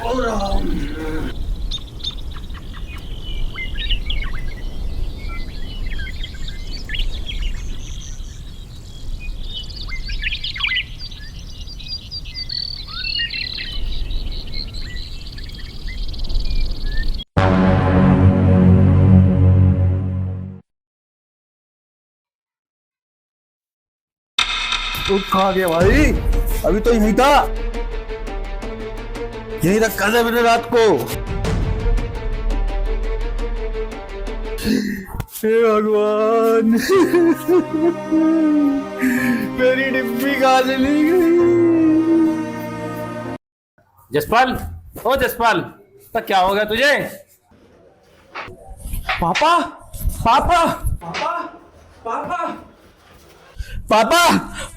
तू कहाँ गया भाई? अभी तो यहीं था, यहीं रखा था मैंने रात को। हे भगवान, मेरी डिब्बी कहाँ चली गई? जसपाल, ओ जसपाल, तो क्या हो गया तुझे? पापा, पापा, पापा, पापा, पापा,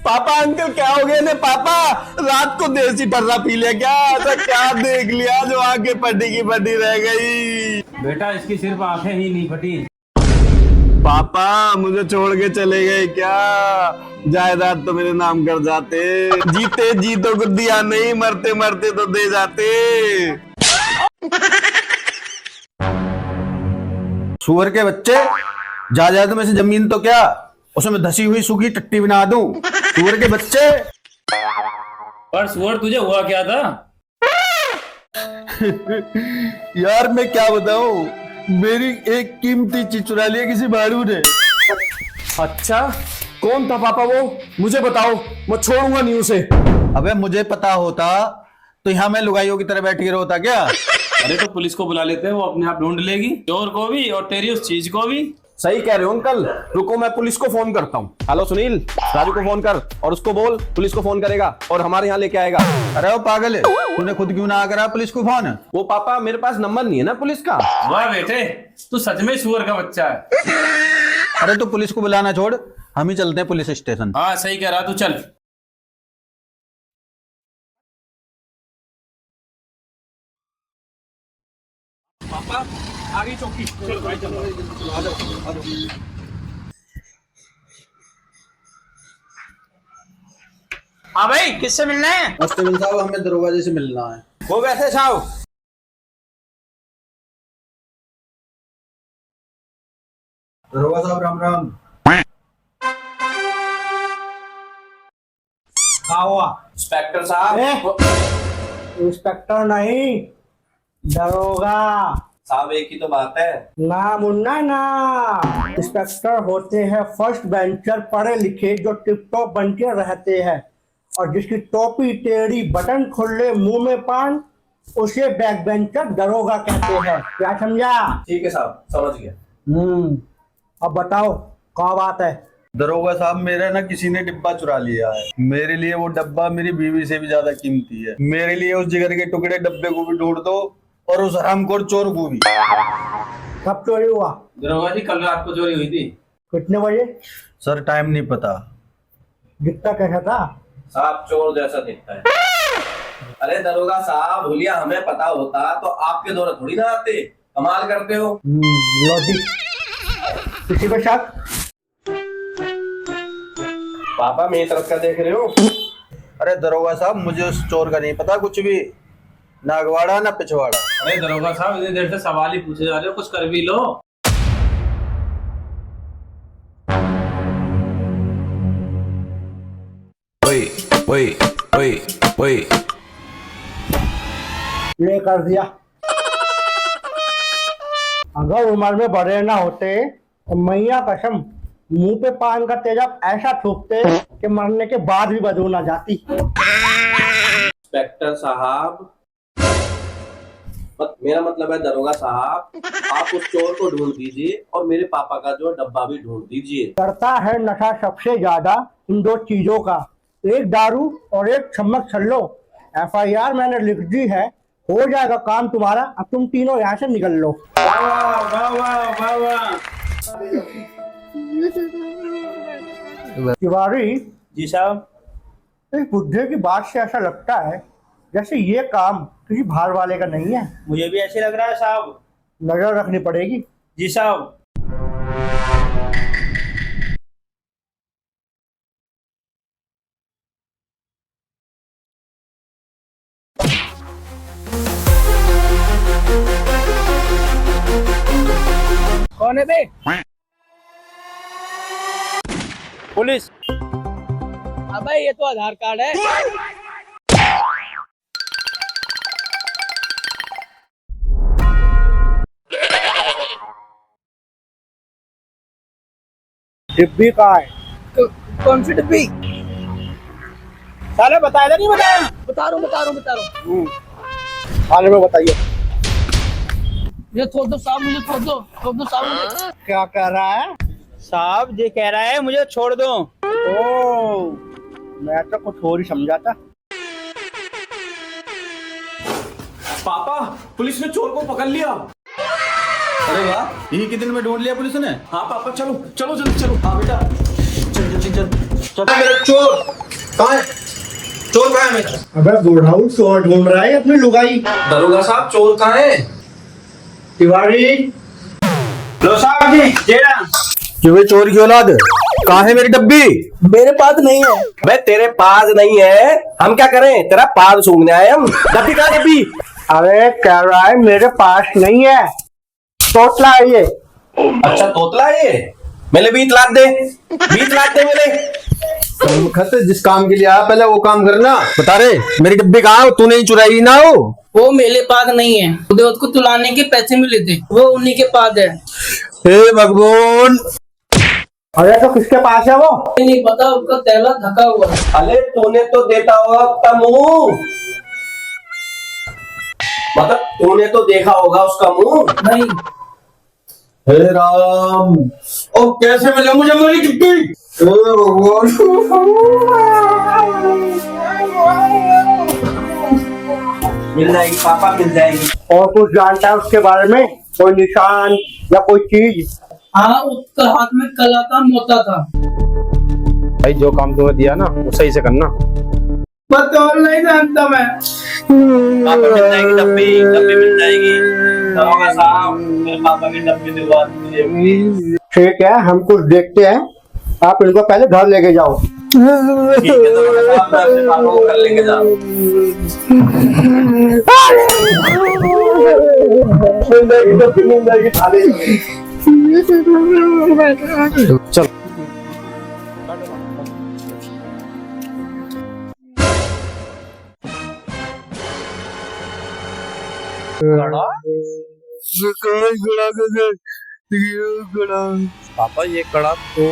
पापा, अंकल क्या हो गया ने? पापा, रात को देसी टर्रा पी लिया क्या? ऐसा क्या देख लिया जो आंखें पटी की पटी रह गई? बेटा इसकी सिर्फ आंखें ही नहीं फटी। पापा मुझे छोड़ के चले गए क्या? जायदाद तो मेरे नाम कर जाते। जीते जी तो कुछ दिया नहीं, मरते मरते तो दे जाते। सुअर के बच्चे, जायदाद में से जमीन तो क्या, उसमें धसी हुई सूखी टट्टी बना दूं। सुअर के बच्चे। पर सुअर तुझे हुआ क्या था? यार मैं क्या बताऊं, मेरी एक कीमती चीज चुरा लिया किसी भाड़ू ने। अच्छा, कौन था पापा वो? मुझे बताओ, मैं छोड़ूंगा नहीं उसे। अबे मुझे पता होता तो यहाँ मैं लुगाइयों की तरह बैठ के रोता क्या? अरे तो पुलिस को बुला लेते हैं, वो अपने आप ढूंढ लेगी चोर को भी और तेरी उस चीज को भी। सही कह रहे हो अंकल, रुको मैं पुलिस को फोन करता हूँ। हेलो सुनील, राजू को फोन कर और उसको बोल पुलिस को फोन करेगा और हमारे यहाँ लेके आएगा। अरे वो पागल है, तूने खुद क्यों ना करा पुलिस को फोन? वो पापा मेरे पास नंबर नहीं है ना पुलिस का। वाह बेटे, तू सच में सुअर का बच्चा है। अरे तो पुलिस को बुलाना छोड़, हम ही चलते हैं पुलिस स्टेशन। हाँ सही कह रहा तू, चल। पापा आगे चौकी, चलो भाई चलो, आ जाओ आ जाओ। हाँ भाई, किससे मिलना है? कांस्टेबल साहब हमें दरोगा से मिलना है। वो वैसे साहब। दरोगा साहब राम राम। क्या हुआ? इंस्पेक्टर साहब। इंस्पेक्टर नहीं, दरोगा। साहब एक ही तो बात है। ना मुन्ना ना, इंस्पेक्टर होते हैं फर्स्ट बेंचर, पढ़े लिखे जो टिप टॉप बन के रहते हैं, और जिसकी टोपी टेढ़ी बटन खुले मुंह में पान, उसे बैक बेंचर दरोगा कहते हैं। क्या समझा? ठीक है साहब, समझ गया। अब बताओ क्या बात है? दरोगा साहब मेरा ना किसी ने डिब्बा चुरा लिया है। मेरे लिए वो डब्बा मेरी बीवी से भी ज्यादा कीमती है। मेरे लिए उस जिगर के टुकड़े डब्बे को भी ढूंढ दो और उस हरामखोर चोर को भी। कब चोरी हुआ? दरोगा जी कल रात को चोरी हुई थी। कितने बजे? सर टाइम नहीं पता। दिखता कैसा था? साहब चोर जैसा दिखता है। अरे दरोगा साहब, भूलिया हमें पता होता तो आपके दौरे थोड़ी ना आते। कमाल करते हो। लॉजिक। किसी पे शक? पापा मेरी तरफ क्या देख रहे हो? अरे दरोगा साहब मुझे उस चोर का नहीं पता कुछ भी, ना अगवाड़ा ना पिछवाड़ा। अरे दरोगा साहब, इतनी देर से सवाल ही पूछे जा रहे हो, कुछ कर भी लो। ओए ले कर दिया। अगर उम्र में बड़े ना होते तो मैया कसम मुंह पे पान का तेजाब ऐसा थूकते कि मरने के बाद भी बदबू ना जाती। इंस्पेक्टर साहब, मेरा मतलब है दरोगा साहब, आप उस चोर को ढूंढ दीजिए और मेरे पापा का जो डब्बा भी ढूंढ दीजिए। करता है नशा सबसे ज्यादा इन दो चीजों का, एक दारू और एक चम्मच छल्लो। FIR मैंने लिख दी है, हो जाएगा काम तुम्हारा। अब तुम तीनों यहाँ से निकल लो। तिवारी जी साहब। इस बुढ़े की बात से ऐसा लगता है जैसे ये काम किसी बाहर वाले का नहीं है। मुझे भी ऐसे लग रहा है साहब। नजर रखनी पड़ेगी। जी साहब। होने दे। पुलिस। अबे ये तो आधार कार्ड है। डिब्बी कहाँ है? कौन सी डिब्बी? साले बताया नहीं बताया? बता रहा हूँ। हाल में बताइए। ये छोड़ दो साहब, मुझे छोड़ दो साहब मुझे। क्या कह रहा है? साहब ये कह रहा है मुझे छोड़ दो। ओ, मैं तो कुछ और ही समझा था। पापा, पुलिस ने चोर को पकड़ लिया। अरे वाह, यही कितने में ढूंढ लिया पुलिस ने। हाँ पापा, चलो चलो जल्दी चलो। हाँ बेटा, चल चल चल चल। मेरा चोर कहाँ है? चोर कहाँ है मेरा? अबे बुढ़ाऊ चोर ढूंढ रहा है अपनी लुगाई। दरोगा साहब, चोर कहाँ है? तिवारी, लो साहब जी, जेड़ा। क्यों चोर की औलाद, कहाँ है मेरी डब्बी? मेरे पास नहीं है। बे तेरे पास नहीं है, हम क्या करें? तेरा पाद सूंघने आए हम। डब्बी कहाँ है डब्बी? अरे कह रहा है मेरे पास नहीं है, तोतला है ये। अच्छा तोतला है ये। मेरे 20 लाख दे, 20 लाख दे मेरे। खत जिस काम के लिए आया पहले वो काम करना। बता रे मेरी डब्बी कहाँ? तूने ही चुराई ना हो? वो मेरे पास नहीं है, मुझे उसको तुलाने के पैसे मिले थे, वो उन्हीं के पास है। हे भगवान। अरे तो किसके पास है वो? नहीं पता, उसका तैला ढका हुआ है। अरे तूने तो देता होगा उसका मुंह, मतलब तूने तो देखा होगा उसका मुंह। नहीं। हे राम, और कैसे मिला मुझे मेरी डब्बी? हे भगवान। मिल जाएगी पापा, मिल जाएगी। और कुछ जानता है उसके बारे में? कोई निशान या कोई चीज? हाँ, उसका हाथ में कला का मोता था। भाई जो काम तुम्हें दिया ना वो सही से करना। बस और नहीं जानता मैं। पापा मिल जाएगी डब्बी, डब्बी मिल जाएगी। दरोगा साहब, मेरे पापा की डब्बी दिलवा दीजिए। ठीक है, हम कुछ देखते हैं, आप इनको पहले घर लेके जाओ। ठीक है दरोगा साहब, मैं अपने पापा को घर लेके जा रहा हूँ। चल पापा ये कड़ा तो